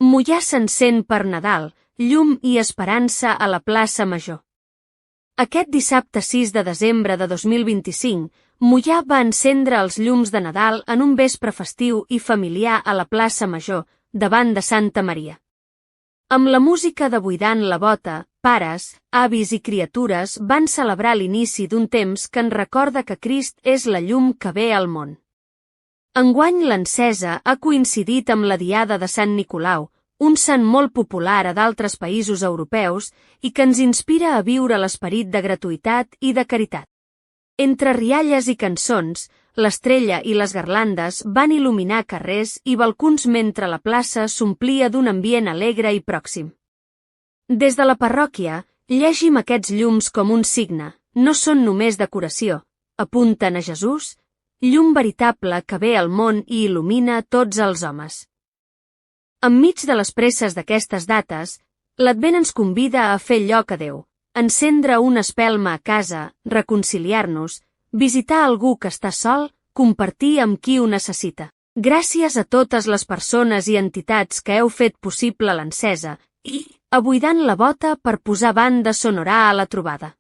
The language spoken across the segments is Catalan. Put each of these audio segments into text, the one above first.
Moià s'encén per Nadal, llum i esperança a la plaça Major. Aquest dissabte 6 de desembre de 2025, Moià va encendre els llums de Nadal en un vespre festiu i familiar a la plaça Major, davant de Santa Maria. Amb la música de Buidant la Bota, pares, avis i criatures van celebrar l'inici d'un temps que ens recorda que Crist és la llum que ve al món. Enguany l'encesa ha coincidit amb la Diada de Sant Nicolau, un sant molt popular a d'altres països europeus i que ens inspira a viure l'esperit de gratuïtat i de caritat. Entre rialles i cançons, l'estrella i les garlandes van il·luminar carrers i balcons mentre la plaça s'omplia d'un ambient alegre i pròxim. Des de la parròquia, llegim aquests llums com un signe, no són només decoració, apunten a Jesús, llum veritable que ve al món i il·lumina tots els homes. Enmig de les presses d'aquestes dates, l'Advent ens convida a fer lloc a Déu, encendre una espelma a casa, reconciliar-nos, visitar algú que està sol, compartir amb qui ho necessita. Gràcies a totes les persones i entitats que heu fet possible l'encesa i a Buidant la Bota per posar banda sonora a la trobada.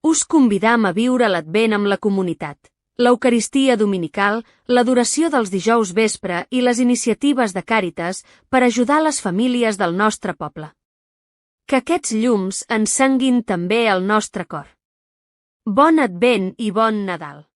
Us convidam a viure l'Advent amb la comunitat. L'Eucaristia dominical, l'adoració dels dijous vespre i les iniciatives de Càritas per ajudar les famílies del nostre poble. Que aquests llums encenguin també el nostre cor. Bon Advent i bon Nadal!